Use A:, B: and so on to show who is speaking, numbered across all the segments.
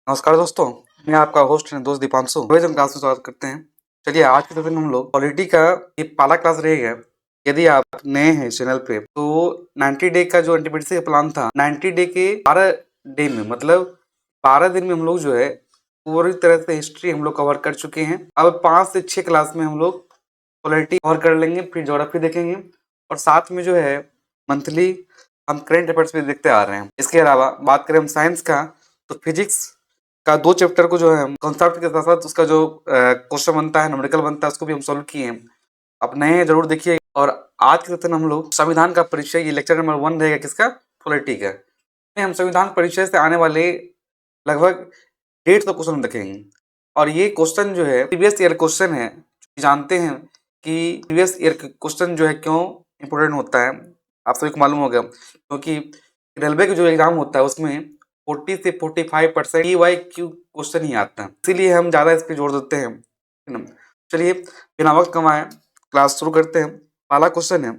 A: नमस्कार दोस्तों, मैं आपका होस्ट दोस्त दीपांशु हम क्लास में स्वागत करते हैं। चलिए आज के सेशन में हम लोग पॉलिटी का ये पहला क्लास रहेगा। यदि आप नए हैं चैनल पे तो 90 डे का जो एंटीबॉडी का प्लान था 90 डे के 12 डे में मतलब 12 दिन में हम लोग जो है पूरी तरह से हिस्ट्री हम लोग कवर कर चुके हैं। अब 5 से 6 क्लास में हम लोग पॉलिटी कवर कर लेंगे, फिर ज्योग्राफी देखेंगे और साथ में जो है मंथली हम करंट अफेयर्स भी देखते आ रहे हैं। इसके अलावा बात करें हम साइंस का तो फिजिक्स का 2 चैप्टर को जो है कॉन्सेप्ट के साथ साथ उसका जो क्वेश्चन बनता है, न्यूमेरिकल बनता है, उसको भी हम सॉल्व किए हैं। आप नए हैं जरूर देखिए। और आज के सेशन हम लोग संविधान का परिचय, ये लेक्चर नंबर 1 रहेगा किसका, पॉलिटी का। हम संविधान परिचय से आने वाले लगभग 150 क्वेश्चन देखेंगे और ये क्वेश्चन जो है प्रीवियस ईयर क्वेश्चन है। जानते हैं कि प्रीवियस ईयर क्वेश्चन जो है क्यों इम्पोर्टेंट होता है, आप सभी को मालूम होगा, क्योंकि रेलवे का जो एग्जाम होता है उसमें 40 से 45% EYQ क्वेश्चन ही आता है, इसीलिए हम ज़्यादा इस पर जोर देते हैं, है ना। चलिए बिना वक्त कमाए क्लास शुरू करते हैं। पहला क्वेश्चन है,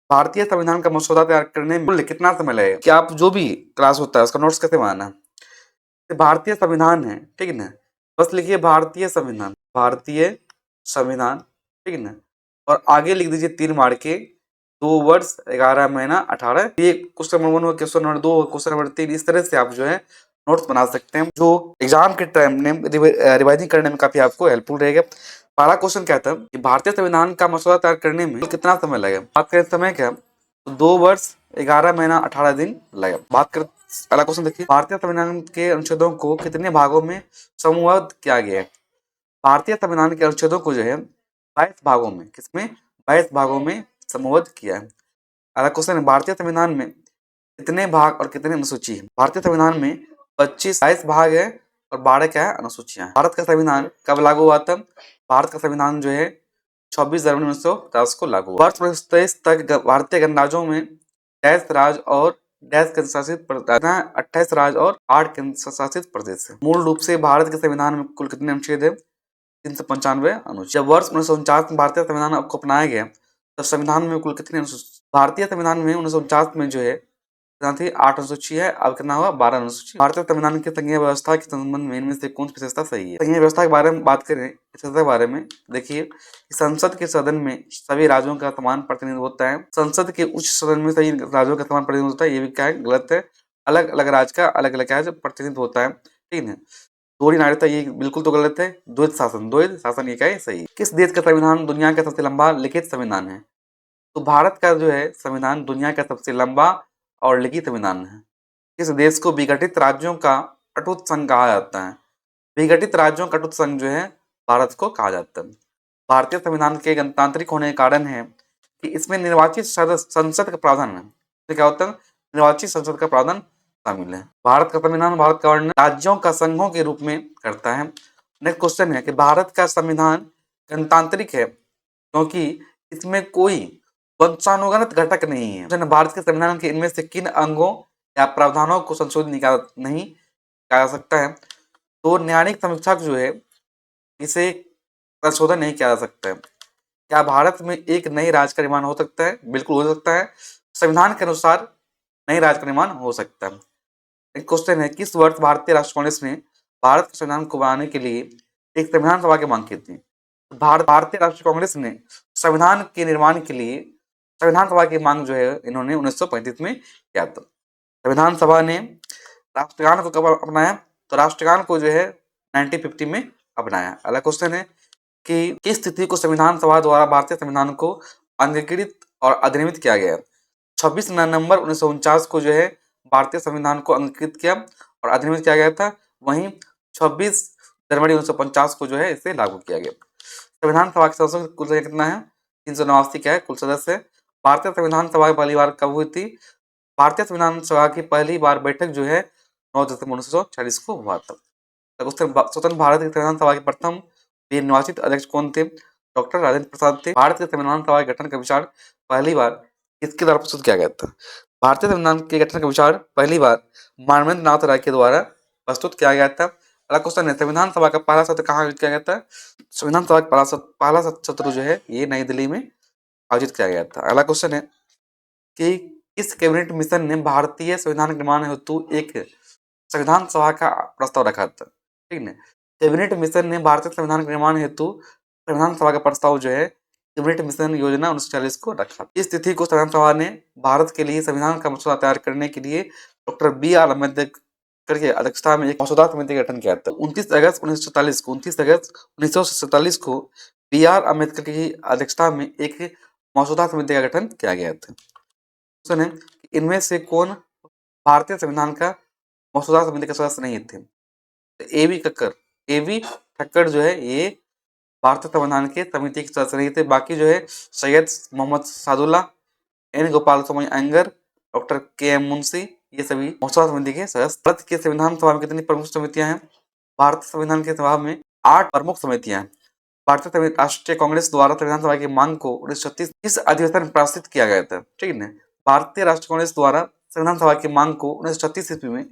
A: भारतीय संविधान का मसौदा तैयार करने में कुल कितना समय लगेगा। कि आप जो भी क्लास होता है उसका नोट्स कैसे बनाना है। भारतीय संविधान है, ठीक है ना, बस लिखिए भारतीय संविधान, भारतीय संविधान, ठीक है ना, और आगे लिख दीजिए 3 मार्क के 2 वर्ष 11 महीना 18। ये क्वेश्चन नंबर 1 हो, क्वेश्चन नंबर 2 हो, क्वेश्चन नंबर 3। इस तरह से आप जो है नोट्स बना सकते हैं जो एग्जाम के टाइम में रिवाइजिंग करने में काफी आपको हेल्पफुल रहेगा। पहला क्वेश्चन क्या था कि भारतीय संविधान का मसौदा तैयार करने में कितना समय लगेगा। बात करें समय क्या, तो 2 वर्ष 11 महीना 18 दिन लगेगा। बात कर पहला क्वेश्चन देखिए, भारतीय संविधान के अनुच्छेदों को कितने भागों में समूहबद्ध किया गया है। भारतीय संविधान के अनुच्छेदों को जो है 22 भागों में, किसमें, 22 भागों में समूहबद्ध किया है। अगला क्वेश्चन है, भारतीय संविधान में कितने भाग और कितने अनुसूची है। भारतीय संविधान में 22 भाग है और 12 क्या है, अनुसूचियां। भारत का संविधान कब लागू हुआ था। भारत का संविधान जो है 26 जनवरी 1950 को लागू हुआ। वर्ष 1923 तक भारतीय गणराज्यों में डैश राज और डैश केंद्र शासित 28 राज्य और 8 केंद्र शासित प्रदेश है। मूल रूप से भारत के संविधान में कुल कितने अनुच्छेद है, 395 अनुच्छेद। जब वर्ष 1949 में भारतीय संविधान को अपनाया गया तब संविधान में कुल कितने अनुसूची। भारतीय संविधान में 1949 में जो है थी 8 अनुसूची है, अब कितना हुआ, 12 अनुसूची। भारतीय संविधान की संघीय व्यवस्था के संबंध में इनमें से कौन सी विशेषता सही है। संघीय व्यवस्था के बारे में बात करें, विशेषता के बारे में देखिए, संसद के सदन में सभी राज्यों का समान प्रतिनिधित्व होता है। संसद के उच्च सदन में सभी राज्यों का समान प्रतिनिधित्व होता है, ये भी क्या है, गलत है। अलग अलग राज्य का अलग अलग क्या है प्रतिनिधित्व होता है, ठीक है। दोहरी नागरिकता, ये बिल्कुल तो गलत है। द्वैध शासन ये क्या है, सही। किस देश का संविधान दुनिया का सबसे लंबा लिखित संविधान है। तो भारत का जो है संविधान दुनिया का सबसे लंबा और लिखित संविधान है। इस देश को विघटित राज्यों का अटूट संघ कहा जाता है। विघटित राज्यों का अटूट संघ जो है भारत को कहा जाता है। भारतीय संविधान के गणतांत्रिक होने के कारण है कि इसमें निर्वाचित संसद का प्रावधान है। तो क्या होता है, निर्वाचित संसद का प्रावधान शामिल है। भारत का संविधान भारत का वर्णन राज्यों का संघों के रूप में करता है। नेक्स्ट क्वेश्चन है कि भारत का संविधान गणतांत्रिक है क्योंकि इसमें कोई वंशानुगत घटक नहीं है। भारत के संविधान के इनमें से किन अंगों या प्रावधानों को संशोधित नहीं किया जा सकता है। तो न्यायिक समीक्षा जो है इसे संशोधन नहीं किया जा सकता है। क्या भारत में एक नई राज्य का निर्माण हो सकता है, बिल्कुल हो सकता है। संविधान के अनुसार नई राज्य का निर्माण हो सकता है। एक क्वेश्चन है, किस वर्ष भारतीय राष्ट्रीय कांग्रेस ने भारत के संविधान को बनाने के लिए एक संविधान सभा की मांग की थी। भारतीय राष्ट्रीय कांग्रेस ने संविधान के निर्माण के लिए संविधान सभा की मांग जो है इन्होंने 1935 में किया था। संविधान सभा ने राष्ट्रगान को कब अपनाया, तो राष्ट्रगान को जो है 1950 में अपनाया। अगला क्वेश्चन है कि किस तिथि को संविधान सभा द्वारा भारतीय संविधान को अंगीकृत और अधिनियमित किया गया। 26 नवंबर 1949 को जो है भारतीय संविधान को अंगीकृत किया और अधिनियमित किया गया था। वहीं 26 जनवरी 1950 को जो है इसे लागू किया गया। संविधान सभा के सदस्यों की कुल संख्या कितना है, 389 क्या है कुल सदस्य। भारतीय संविधान सभा पहली बार कब हुई थी। भारतीय संविधान सभा की पहली बार बैठक जो है 9 दिसंबर 1940 को हुआ था। स्वतंत्र भारत की संविधान सभा के प्रथम निर्वाचित अध्यक्ष कौन थे, डॉक्टर राजेंद्र प्रसाद थे। भारत के संविधान सभा के गठन का विचार पहली बार किसके द्वारा प्रस्तुत किया गया था। भारतीय संविधान के गठन का विचार पहली बार मानवेंद्र नाथ राय के द्वारा प्रस्तुत किया गया था। अगला क्वेश्चन है, संविधान सभा का पहला सत्र कहाँ आयोजित किया गया था। संविधान सभा का पहला सत्र जो है ये नई दिल्ली में आयोजित किया गया था। अगला क्वेश्चन है कि इस कैबिनेट मिशन ने भारतीय संविधान निर्माण हेतु एक संविधान सभा का प्रस्ताव रखा था, ठीक है। कैबिनेट मिशन ने भारतीय संविधान के निर्माण हेतु संविधान सभा का प्रस्ताव जो है कैबिनेट मिशन योजना 1940 को रखा। इस तिथि को संविधान सभा ने भारत के लिए संविधान का मसौदा तैयार करने के लिए डॉक्टर B.R. अम्बेडकर की अध्यक्षता में एक मसौदा समिति का गठन किया था। 29 अगस्त 1947 को B.R. अम्बेडकर की अध्यक्षता में एक मसौदा समिति का गठन किया गया था। क्वेश्चन है इनमें से कौन भारतीय संविधान का मसौदा समिति के सदस्य नहीं थे? ए.वी. ठक्कर जो है ये भारतीय संविधान के समिति के सदस्य नहीं थे। बाकी जो है Syed Mohammad Sadulla, N. Gopal Swami Iyengar, doctor K.M. Munshi, ये सभी मसौदा समिति के सदस्य। भारत के संविधान सभा में कितनी प्रमुख समितियां हैं? भारतीय संविधान के सभा में 8 प्रमुख समितियां हैं। भारतीय राष्ट्रीय कांग्रेस द्वारा संविधान सभा की मांग को 1936 इस अधिवेशन में प्रस्तुत किया गया था, ठीक है। भारतीय राष्ट्रीय कांग्रेस द्वारा संविधान सभा की मांग को 1936 ईस्वी में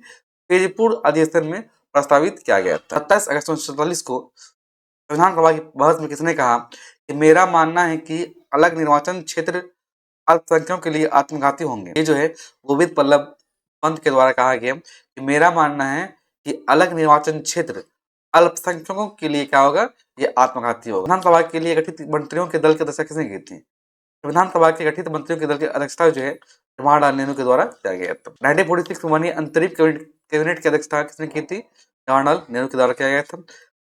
A: तेजपुर अधिवेशन में प्रस्तावित किया गया था। 27 अगस्त 1947 को संविधान सभा की बहस में किसने कहा कि मेरा मानना है कि अलग निर्वाचन क्षेत्र अल्पसंख्यकों के लिए आत्मघाती होंगे। ये जो है गोविंद बल्लभ पंत के द्वारा कहा गया कि मेरा मानना है कि अलग निर्वाचन क्षेत्र अल्पसंख्यकों के लिए क्या होगा, ये आत्मघाती होगा। विधानसभा के लिए गठित मंत्रियों के दल की अध्यक्षता किसने की थी? विधानसभा के गठित मंत्रियों के दल की अध्यक्षता जो है जवाहरलाल नेहरू के द्वारा किया गया था। 1946 में बनी अंतरिम कैबिनेट की अध्यक्षता किसने की थी? जवाहरलाल नेहरू के द्वारा किया गया था।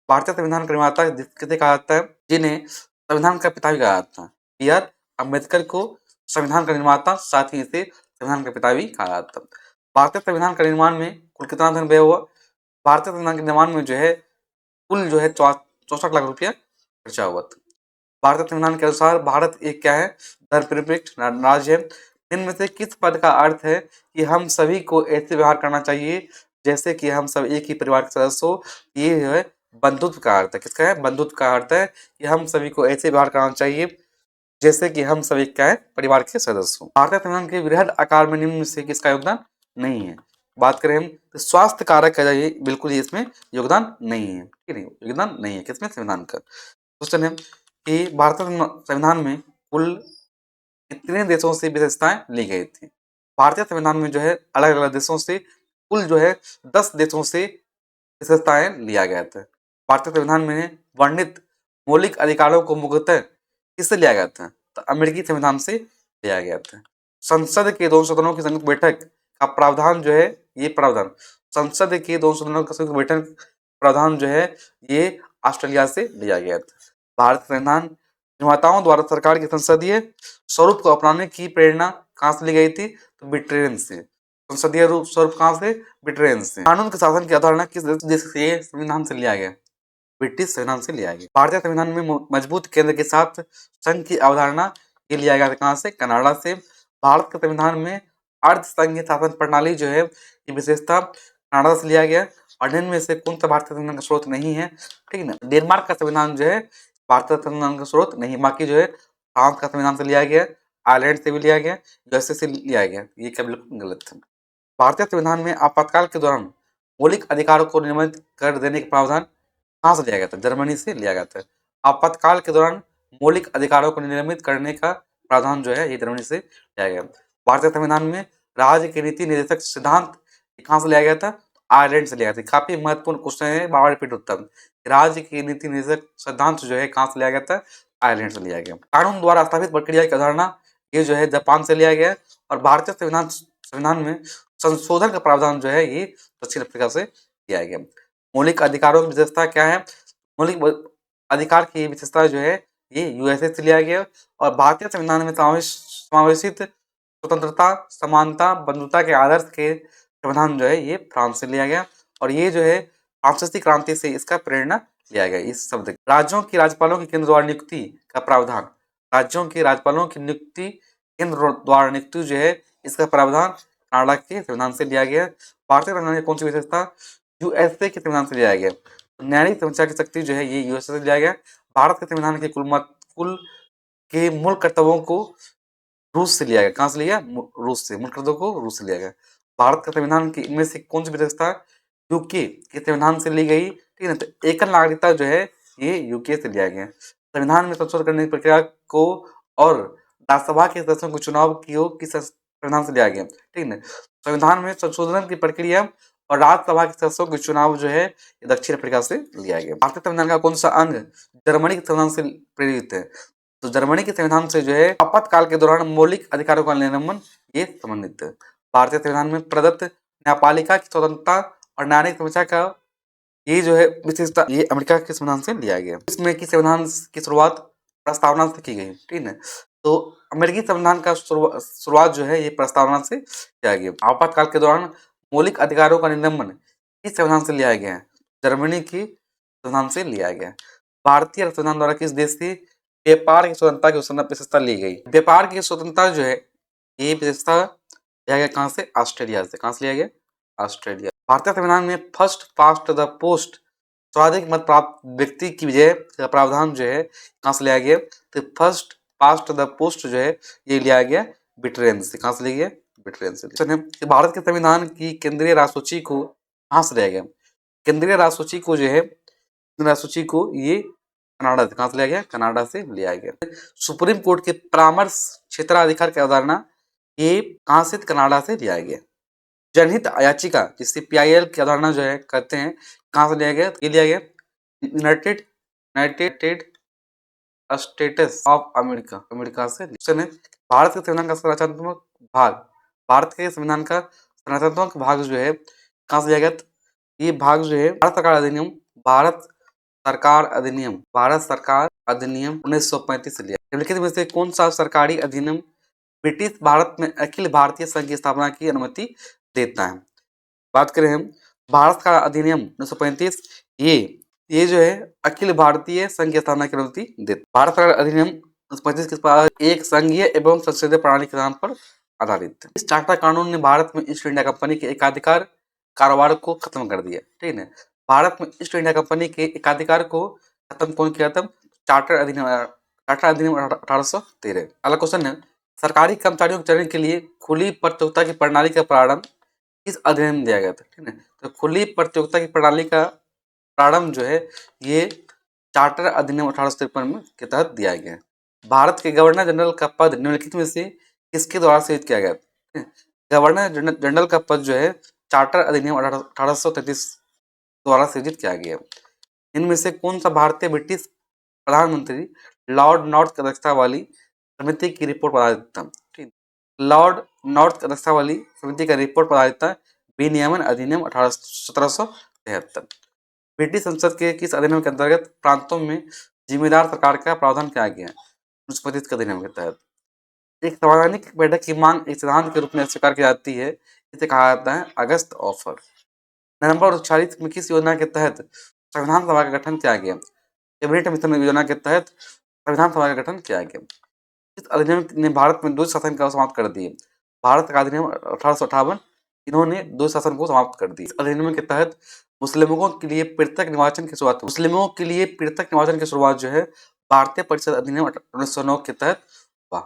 A: भारतीय संविधान का निर्माता किसे कहा जाता है? जिन्हें संविधान का पिता भी कहा जाता है। B.R. अम्बेडकर को संविधान का निर्माता, साथ ही इसे संविधान का पिता भी कहा जाता है। भारतीय संविधान का निर्माण में कुल कितना धन व्यय हुआ? भारतीय संविधान के निर्माण में जो है कुल जो है 64 लाख रुपया खर्चा हुआ था। भारतीय संविधान के अनुसार भारत एक क्या है? धर्मनिरपेक्ष राज्य है। इनमें से किस पद का अर्थ है कि हम सभी को ऐसे व्यवहार करना चाहिए जैसे कि हम सब एक ही परिवार के सदस्य हो? ये जो है बंधुत्व का अर्थ है। किसका है? बंधुत्व का अर्थ है कि हम सभी को ऐसे व्यवहार करना चाहिए जैसे कि हम सभी क्या है? परिवार के सदस्य हो। भारतीय संविधान के वृहद आकार में निम्न में से किसका योगदान नहीं है? बात करें हम तो स्वास्थ्य कारक का ये बिल्कुल ही इसमें योगदान नहीं है, ठीक है, योगदान नहीं है किसमें? संविधान का। क्वेश्चन है कि भारतीय संविधान में कुल कितने देशों से विशेषताएं ली गई थी? भारतीय संविधान में जो है अलग अलग देशों से कुल जो है 10 देशों से विशेषताएं लिया गया था। भारतीय संविधान में वर्णित मौलिक अधिकारों को मुख्यतः किससे लिया गया था? तो अमेरिकी संविधान से लिया गया था। संसद के दोनों सदनों की संयुक्त बैठक का प्रावधान जो है ये प्रावधान संसद के दोनों सदनों का संयुक्त बैठक प्रावधान जो है ये ऑस्ट्रेलिया से लिया गया था। भारतीय संविधान निर्माताओं द्वारा सरकार के संसदीय स्वरूप को अपनाने की प्रेरणा कहाँ से ली गई थी? तो ब्रिटेन से। संसदीय रूप स्वरूप कहाँ से? ब्रिटेन से। कानून के शासन की अवधारणा किस देश से संविधान से लिया गया? ब्रिटिश संविधान से लिया गया। भारतीय संविधान में मजबूत केंद्र के साथ संघ की अवधारणा ये लिया गया था कहाँ से? कनाडा से। भारत के संविधान में अर्ध संघीय शासन प्रणाली जो है ये विशेषता कनाडा से लिया गया। और इनमें से कौन सा भारतीय संविधान का स्रोत नहीं है? ठीक है ना। डेनमार्क का संविधान जो है भारतीय संविधान का स्रोत नहीं, बाकी जो है फ्रांस का संविधान से लिया गया, आयरलैंड से भी लिया गया, यूएसए से लिया गया। ये क्या बिल्कुल गलत है। भारतीय संविधान में आपातकाल के दौरान मौलिक अधिकारों को नियमित कर देने का प्रावधान कहाँ से लिया गया था? जर्मनी से लिया गया था। आपातकाल के दौरान मौलिक अधिकारों को नियमित करने का प्रावधान जो है ये जर्मनी से लिया गया। भारतीय संविधान में राज्य के नीति निर्देशक सिद्धांत कहाँ से लिया गया था? आयरलैंड से लिया गया था। काफी महत्वपूर्ण क्वेश्चन है, बार बार रिपीट होता है। राज्य की नीति निर्देशक सिद्धांत जो है कहाँ से लिया गया था? आयरलैंड से लिया गया। कानून द्वारा स्थापित प्रक्रिया की अवधारणा ये जो है जापान से लिया गया। और भारतीय संविधान में संशोधन का प्रावधान जो है ये दक्षिण अफ्रीका से लिया गया। मौलिक अधिकारों की विशेषता क्या है? मौलिक अधिकार की विशेषता जो है ये यूएसए से लिया गया। और भारतीय संविधान में समावेशित स्वतंत्रता, समानता, बंधुता के आदर्श के संविधान जो है ये फ्रांस से लिया गया। और ये जो है फ्रांसीसी क्रांति से इसका प्रेरणा लिया गया। इस शब्द राज्यों की राज्यपालों की केंद्र द्वारा नियुक्ति का प्रावधान, राज्यों के राज्यपालों की नियुक्ति केंद्र द्वारा नियुक्ति जो है इसका प्रावधान कनाडा के संविधान से लिया गया। भारतीय संविधान की कौन सी विशेषता? यूएसए के संविधान से लिया गया। न्यायिक समीक्षा की शक्ति जो है ये यूएसए से लिया गया। भारत के संविधान के कुल के मूल कर्तव्यों को रूस से लिया गया। कहाँ से लिया? रूस से। मूल कर्तव्यों को रूस से लिया गया। भारत का संविधान की इनमें से कौन सी विशेषता यूके के संविधान से ली गई? ठीक है ना। तो एकल नागरिकता जो है ये यूके से लिया गया। संविधान में संशोधन करने की प्रक्रिया को और राज्यसभा के सदस्यों को चुनाव की किस संविधान से लिया गया? ठीक है ना। संविधान में संशोधन की प्रक्रिया और राज्यसभा के सदस्यों के चुनाव जो है ये दक्षिण अफ्रीका से लिया गया। भारतीय संविधान का कौन सा अंग जर्मनी के संविधान से प्रेरित है? तो जर्मनी के संविधान से जो है आपातकाल के दौरान मौलिक अधिकारों का निलंबन ये संबंधित है। भारतीय संविधान में प्रदत्त न्यायपालिका की स्वतंत्रता और न्यायिक समीक्षा का ये जो है विशेषता ये अमेरिका के संविधान से लिया गया। इसमें की संविधान की शुरुआत प्रस्तावना से की गई, ठीक है। तो अमेरिकी संविधान का शुरुआत जो है ये प्रस्तावना से किया गया। आपातकाल के दौरान मौलिक अधिकारों का निलंबन किस संविधान से लिया गया है? जर्मनी की संविधान से लिया गया। भारतीय संविधान द्वारा किस देश की व्यापार की स्वतंत्रता की विशेषता ली गई? व्यापार की स्वतंत्रता जो है ये विशेषता लिया गया कहाँ से? ऑस्ट्रेलिया से। कहाँ से लिया गया? ऑस्ट्रेलिया। भारतीय संविधान में फर्स्ट पास्ट द पोस्ट सर्वाधिक मत प्राप्त व्यक्ति की विजय का प्रावधान जो है कहाँ से लिया गया? तो फर्स्ट पास्ट द पोस्ट जो है ये लिया गया ब्रिटेन से। कहाँ से लिया गया? ब्रिटेन से। भारत के संविधान की केंद्रीय राजसूची को कहाँ से लिया गया? केंद्रीय राजसूची को जो है राजसूची को ये कनाडा से। कहाँ से लिया गया? कनाडा से लिया गया। सुप्रीम कोर्ट के परामर्श क्षेत्राधिकार की अवधारणा ये कहाँ से? कनाडा से लिया गया। जनहित याचिका जिससे पीआईएल की अवधारणा जो है कहते हैं कहाँ से लिया गया? ये लिया गया यूनाइटेड स्टेट्स ऑफ अमेरिका से। भारत के संविधान का संरचनात्मक भाग भारत के संविधान का संरचनात्मक भाग जो है कहाँ से लिया गया? ये भाग जो है भारत सरकार अधिनियम 1935 से लिया। निम्नलिखित में से कौन सा सरकारी अधिनियम ब्रिटिश भारत में अखिल भारतीय संघ की स्थापना की अनुमति देता है? बात करें हम भारत का अधिनियम 1935 ये जो है अखिल भारतीय संघ की स्थापना की अनुमति देता है। भारत का अधिनियम 1935 के बाद एक संघीय एवं संसदीय प्रणाली के नाम पर आधारित है। इस चार्टर कानून ने भारत में ईस्ट इंडिया कंपनी के एकाधिकार कारोबार को खत्म कर दिया, ठीक है। भारत में ईस्ट इंडिया कंपनी के एकाधिकार को खत्म कौन किया था? चार्टर अधिनियम 1813। अगला क्वेश्चन है सरकारी कर्मचारियों के चयन के लिए खुली प्रतियोगिता की प्रणाली का प्रारंभ किस अधिनियम में दिया गया था? ठीक है, तो खुली प्रतियोगिता की प्रणाली का प्रारंभ जो है ये चार्टर अधिनियम 1853 में के तहत दिया गया। भारत के गवर्नर जनरल का पद निम्नलिखित में से किसके द्वारा सृजित किया गया? गवर्नर जनरल का पद जो है चार्टर अधिनियम 1833 द्वारा सृजित किया गया। इनमें से कौन सा भारतीय ब्रिटिश प्रधानमंत्री लॉर्ड नॉर्थ की अध्यक्षता वाली समिति की रिपोर्ट पर आधारित था? ठीक, लॉर्ड नॉर्थ की अध्यक्षता वाली समिति का रिपोर्ट पर आधारित था विनियमन अधिनियम 1773। ब्रिटिश संसद के किस अधिनियम के अंतर्गत प्रांतों में जिम्मेदार सरकार का प्रावधान किया गया? 1925 के अधिनियम के तहत। एक संवैधानिक बैठक की मांग एक सिद्धांत के रूप में स्वीकार की जाती है, इसे कहा जाता है अगस्त ऑफर। नवंबर 1946 में किस योजना के तहत संविधान सभा का गठन किया गया? कैबिनेट मिशन योजना के तहत संविधान सभा का गठन किया गया। इस अधिनियम ने भारत में द्वैध शासन का समाप्त कर दिए। भारत का अधिनियम 1858 इन्होंने द्वैध शासन को समाप्त कर दिया। इस अधिनियम के तहत मुस्लिमों के लिए पृथक निर्वाचन की शुरुआत मुस्लिमों के लिए पृथक निर्वाचन की शुरुआत जो है भारतीय परिषद अधिनियम 1909 के तहत हुआ।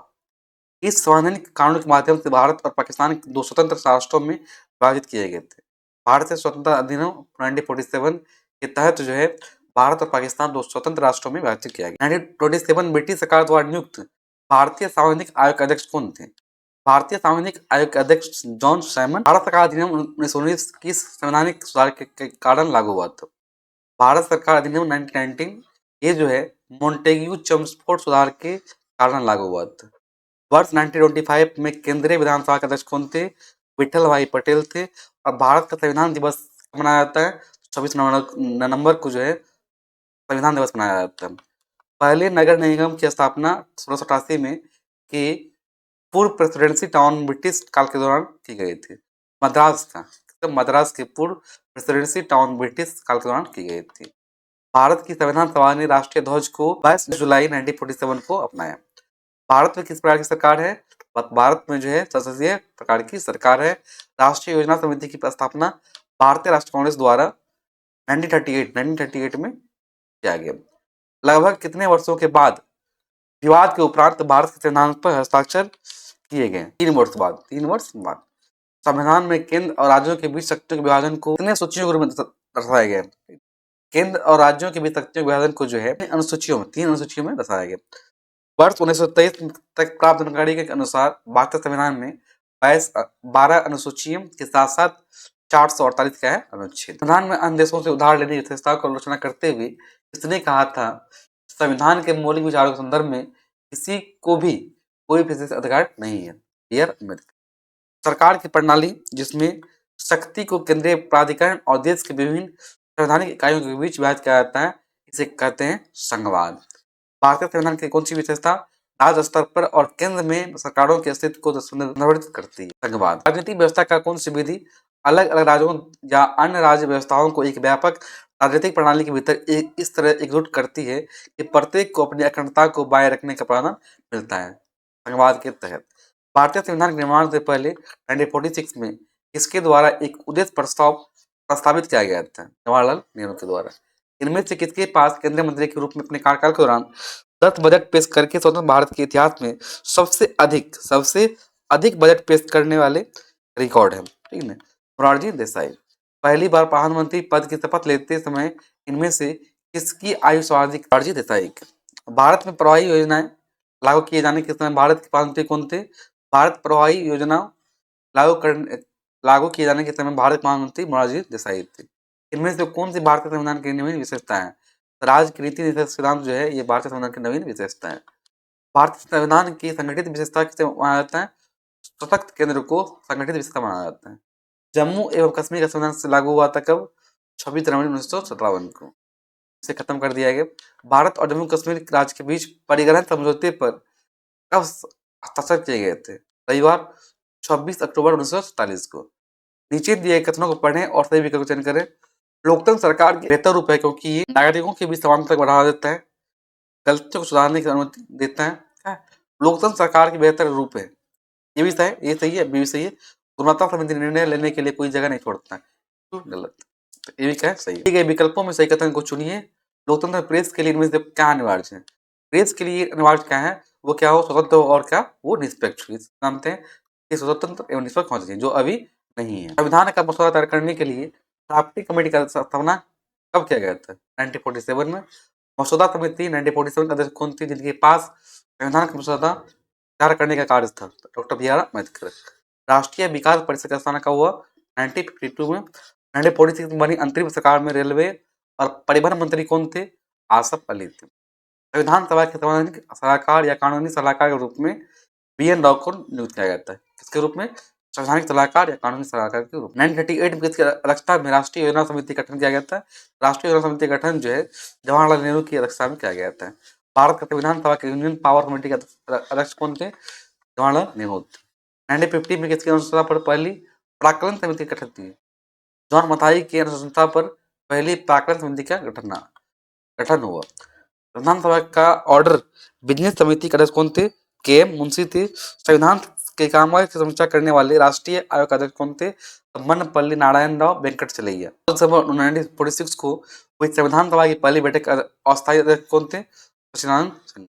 A: इस संवैधानिक कानून के माध्यम से भारत और पाकिस्तान दो स्वतंत्र राष्ट्रों में विभाजित किए गए थे। भारतीय स्वतंत्रता अधिनियम 1947 के तहत जो है भारत और पाकिस्तान दो स्वतंत्र राष्ट्रों में विभाजित किया गया। 1927 ब्रिटिश सरकार द्वारा नियुक्त भारतीय सांविधिक आयोग के अध्यक्ष कौन थे? भारतीय सांविधिक आयोग के अध्यक्ष जॉन साइमन। भारत सरकार अधिनियम 1919 किस संवैधानिक सुधार के कारण लागू हुआ था? भारत सरकार अधिनियम 1919 ये जो है मोन्टेग्यू चम्सफोर्ड सुधार के कारण लागू हुआ था। वर्ष 1925 में केंद्रीय विधानसभा के अध्यक्ष कौन थे? विठल भाई पटेल थे। और भारत का संविधान दिवस मनाया जाता है 26 नवंबर को जो है संविधान दिवस मनाया जाता है। पहले नगर निगम की स्थापना 1688 में के पूर्व प्रेसिडेंसी टाउन ब्रिटिश काल के दौरान की गई थी। मद्रास के पूर्व प्रेसिडेंसी टाउन ब्रिटिश काल के दौरान की गई थी। भारत की संविधान सभा ने राष्ट्रीय ध्वज को 22 जुलाई 1947 को अपनाया। भारत में किस प्रकार की सरकार है? भारत में जो है संसदीय प्रकार की सरकार है। राष्ट्रीय योजना समिति की स्थापना भारतीय राष्ट्रीय कांग्रेस द्वारा 1938 में किया गया। लगभग कितने वर्षों के बाद विवाद के उपरांत भारत के संविधान पर हस्ताक्षर किए गए? 3 वर्ष बाद। संविधान में केंद्र और राज्यों के बीच शक्तियों के विभाजन को कितने सूचियों के रूप में दर्शाया गया? केंद्र और राज्यों के बीच शक्तियों के विभाजन को जो है 3 अनुसूचियों में दर्शाया गया। वर्ष 1923 तक प्राप्त जानकारी के अनुसार भारतीय संविधान में 12 अनुसूचियों के साथ साथ 448 का है अनुच्छेद। संविधान में अन्य देशों से उधार लेने की व्यवस्था की आलोचना करते हुए इसने कहा था, संविधान के मौलिक विचारों के संदर्भ में किसी को भी कोई विशेष अधिकार नहीं है। डियर अम्बेडकर। सरकार की प्रणाली जिसमें शक्ति को केंद्रीय प्राधिकरण और देश के विभिन्न संवैधानिक इकाइयों के बीच विभाजित किया जाता है, इसे कहते हैं संघवाद। भारतीय संविधान की कौन सी विशेषता राज्य स्तर पर और केंद्र में सरकारों के अस्तित्व को संदर्भित करती है? संघवाद। राजनीतिक व्यवस्था का कौन सी विधि अलग अलग राज्यों या अन्य राज्य व्यवस्थाओं को एक व्यापक राजनीतिक प्रणाली के भीतर इस तरह एकजुट करती है कि प्रत्येक को अपनी अखंडता को बनाए रखने का प्रावधान मिलता है। संघवाद के तहत भारतीय संविधान के निर्माण से पहले 1946 में इसके द्वारा एक उद्देश्य प्रस्ताव प्रस्तावित किया गया था, जवाहरलाल नेहरू के द्वारा। इनमें से किसके पास केंद्रीय मंत्री के रूप में अपने कार्यकाल के दौरान 10 बजट पेश करके स्वतंत्र भारत के इतिहास में सबसे अधिक बजट पेश करने वाले रिकॉर्ड है? ठीक है, मोरारजी देसाई। पहली बार प्रधानमंत्री पद की शपथ लेते समय इनमें से किसकी आयु सर्वाधिक? मोरारजी देसाई। भारत में प्रवाही योजनाएं लागू किए जाने के समय भारत के प्रधानमंत्री कौन थे? भारत प्रवाही योजना लागू किए जाने के समय भारत के प्रधानमंत्री मोरारजी देसाई थे। इनमें से कौन सी भारतीय संविधान की नवीन विशेषता है? राज्य की नीति निर्देशक सिद्धांत जो है ये भारतीय संविधान की नवीन विशेषता है। भारतीय संविधान की संगठित विशेषता किसे माना जाता है? सशक्त केंद्र को संगठित विशेषता माना जाता है। जम्मू एवं कश्मीर का संविधान से लागू हुआ था कब? 26 जनवरी 1957 को। इसे खत्म कर दिया गया। भारत और जम्मू कश्मीर राज्य के बीच परिग्रहण समझौते पर कब हस्ताक्षर किए गए थे? रविवार 26 अक्टूबर 1947 को। नीचे दिए कथनों को पढ़ें और सही विकल्प चयन करें। लोकतंत्र सरकार की बेहतर रूप है क्योंकि ये नागरिकों के बीच समानता को बढ़ावा देता है, गलतियों को सुधारने की अनुमति देता है। लोकतंत्र सरकार की बेहतर रूप है, ये भी सही है, ये सही है, बी भी सही है। गुणवत्ता संबंधी निर्णय लेने के लिए कोई जगह नहीं छोड़ता है, तो गलत। तो ये भी क्या है? सही है। ठीक है, विकल्पों में सही कथन को चुनिए। लोकतंत्र प्रेस के लिए इनमें से क्या अनिवार्य है? प्रेस के लिए अनिवार्य क्या है? वो क्या हो? स्वतंत्र हो और क्या? वो निष्पक्ष। जानते हैं कि स्वतंत्र एवं निष्पक्ष होना चाहिए, जो अभी नहीं है। संविधान का मसौदा तैयार करने के लिए ड्राफ्टिंग कमेटी का स्थापना कब किया गया था? 1947 में। मसौदा समिति 1947 का अध्यक्ष कौन थे जिनके पास संविधान का मसौदा तैयार करने का कार्य था? Doctor B R Ambedkar. राष्ट्रीय विकास परिषद का स्थापना कब हुआ? 1952 में। 1946 में बनी अंतरिम सरकार में रेलवे और परिवहन मंत्री कौन थे? आसफ अली थे। संविधान सभा के संवैधानिक सलाहकार या कानूनी सलाहकार के रूप में बी एन राव को नियुक्त किया जाता है। किसके रूप में? संवैधानिक सलाहकार या कानूनी सलाहकार के रूप में। 1938 में किसकी अध्यक्षता में राष्ट्रीय योजना समिति का गठन किया गया था? राष्ट्रीय योजना समिति का गठन जो है जवाहरलाल नेहरू की अध्यक्षता में किया गया था। भारत का संविधान सभा के यूनियन पावर कमेटी के अध्यक्ष कौन थे? जवाहरलाल नेहरू थे। 1950 में किसकी अनुशंसा पर पहली प्राक्कलन समिति का गठन की? जॉन मथाई की अनुशंसा पर पहली प्राक्कलन समिति का गठन हुआ। संविधान सभा का ऑर्डर बिजनेस समिति के अध्यक्ष कौन थे? के एम मुंशी थे। संविधान के कामकाज की समीक्षा करने वाले राष्ट्रीय आयोग के अध्यक्ष कौन थे? मन्नपल्ली नारायण राव वेंकटचलैया। 1946 को हुई संविधान सभा की पहली बैठक अस्थायी अध्यक्ष कौन थे? सचिदानंद सिंह।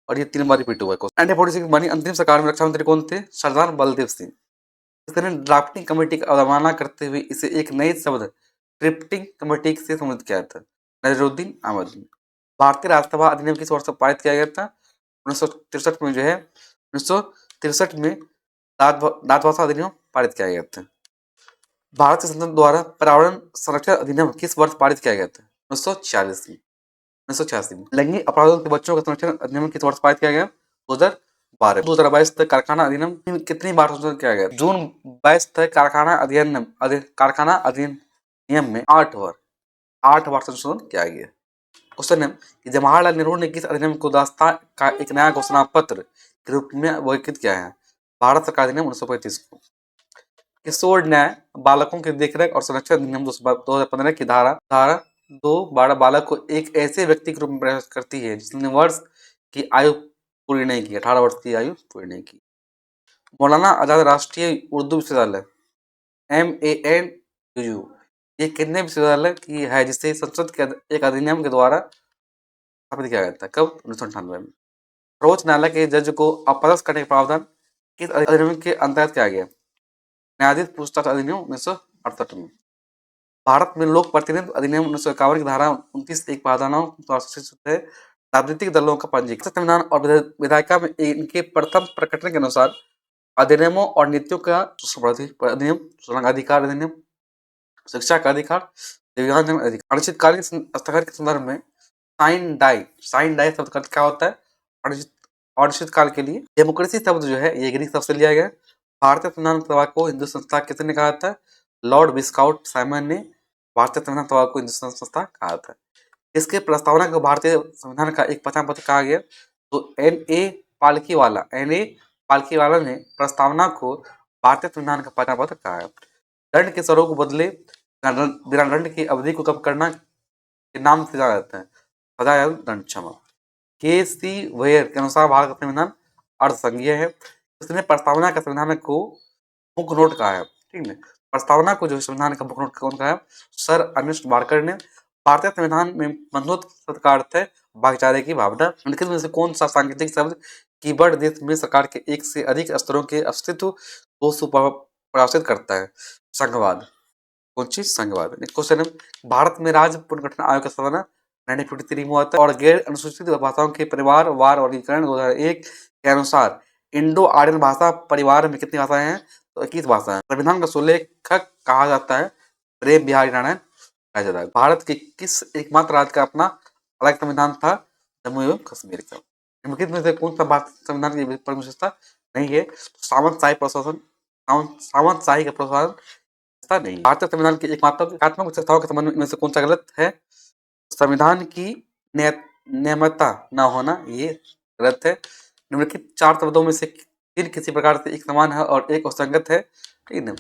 A: और ये 3 बार रिपीट हुआ है। 1946 बनी अंतिम सरकार में रक्षा मंत्री कौन थे? सरदार बलदेव सिंह। इस तरह ड्राफ्टिंग कमेटी का अवमानना करते हुए इसे एक नए शब्द ड्रिफ्टिंग कमेटी से संबोधित किया था, नजरुद्दीन अहमद ने। भारतीय राज्यसभा अधिनियम किस वर्ष पारित किया गया था? 1963 में जो है 1963 में राजभाषा अधिनियम पारित किया गया था। भारतीय संसद द्वारा पर्यावरण संरक्षण अधिनियम किस वर्ष पारित किया गया था? 1986 में। लैंगिक अपराधों के बच्चों का संरक्षण अधिनियम किस वर्ष पारित किया गया? 2012। 2022 तक कारखाना अधिनियम कितनी बार संशोधन किया गया? जून 22 तक कारखाना अधिनियम में 8 बार संशोधन किया गया। क्वेश्चन है कि जवाहरलाल नेहरू ने किस अधिनियम को दास्ता का एक नया घोषणा पत्र के रूप में वर्गीकृत किया है? भारत सरकार अधिनियम 1935 को। किशोर न्याय बालकों की देखरेख और संरक्षण अधिनियम 2015 की धारा 2 बालक को एक ऐसे व्यक्ति के रूप में परिभाषित करती है जिसने वर्ष की आयु पूरी नहीं की, 18 वर्ष की आयु पूरी नहीं की। मौलाना आजाद राष्ट्रीय उर्दू विश्वविद्यालय MANUU ये कितने विश्वविद्यालय की है जिसे संसद के एक अधिनियम के द्वारा स्थापित किया गया था? कब? 1998 में। सर्वोच्च न्यायालय के जज को अपदस्थ करने का प्रावधान किस अधिनियम के अंतर्गत किया गया? न्यायाधीश पूछताछ अधिनियम 1968 में। भारत में लोक प्रतिनिधित्व अधिनियम 1951 की धारा 29 एक प्रावधानों है राजनीतिक दलों का पंजीकरण। संविधान और विधायिका में इनके प्रथम प्रकटन के अनुसार अधिनियमों और नीतियों का अधिनियम, अधिकार अधिनियम, शिक्षा का अधिकार, दिव्यांगजन अधिकार। अनिश्चितकालीन स्थगन के संदर्भ में साइन डाई शब्द का अर्थ क्या होता है? अनिश्चित काल के लिए। डेमोक्रेसी शब्द जो है ये ग्रीक शब्द से लिया गया। भारतीय संविधान सभा को हिंदू संस्था किसने कहा था? लॉर्ड विस्काउट साइमन ने भारतीय संविधान सभा को हिंदू संस्था कहा था। इसके प्रस्तावना को भारतीय संविधान का एक पहचान पत्र कहा गया। तो एन ए पालकीवाला ने प्रस्तावना को भारतीय संविधान का पहचान पत्र कहा है। दंड के स्वरूप को बदले बिना दंड की अवधि को कम करना के नाम से जाना जाता है सजा या दंड क्षमा। के.सी. वेयर के अनुसार भारत का संविधान अर्धसंघीय है। उसने प्रस्तावना का संविधान को मुख्य नोट कहा है। ठीक है, प्रस्तावना को जो संविधान का मुख्य नोट कौन कहा है? सर अर्नेस्ट बार्कर ने। भारतीय संविधान में बंधुत्व शब्द का अर्थ है भाईचारे की भावना। निम्नलिखित में से कौन सा सांकेतिक शब्द कीवर्ड देश में सरकार के एक से अधिक स्तरों के अस्तित्व को सुपरिभाषित करता है? संघवाद। कौन चीज? संघवाद। क्वेश्चन है, भारत में राज्य पुनर्गठन आयोग का स्थापना 1953 में हुआ था और गैर अनुसूचित भाषाओं के परिवार वार वर्गीकरण 2001 के अनुसार इंडो आर्यन भाषा परिवार में कितनी भाषाएं हैं? तो 21 भाषाएं। संविधान का सुलेखक कहा जाता है प्रेम बिहारी नारायण राजदा। भारत के किस एकमात्र राज्य का अपना अलग संविधान था? जम्मू एवं कश्मीर का। निम्नलिखित में से कौन सा भारत संविधान की प्रमुख विशेषता नहीं है? सामंतशाही प्रशासन, सामंतशाही का प्रशासन नहीं। भारतीय संविधान की एकात्मक विशेषताओं के संबंध में इनमें से कौन सा गलत है? संविधान की नियमता न होना, ये गलत है। निम्नलिखित 4 शब्दों में से तीन किसी प्रकार से एक समान है और एक असंगत है। ठीक है,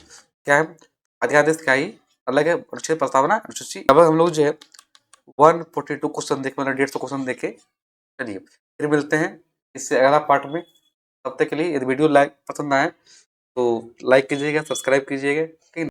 A: क्या है? अध्यादेश क्या ही अलग है, अनुच्छेद प्रस्तावना अनुसूची। अब हम लोग जो है 142 क्वेश्चन देखे, मतलब 150 क्वेश्चन देखे। चलिए फिर मिलते हैं इससे अगला पार्ट में। तब तक के लिए यदि वीडियो पसंद आए तो लाइक कीजिएगा, सब्सक्राइब कीजिएगा। ठीक है।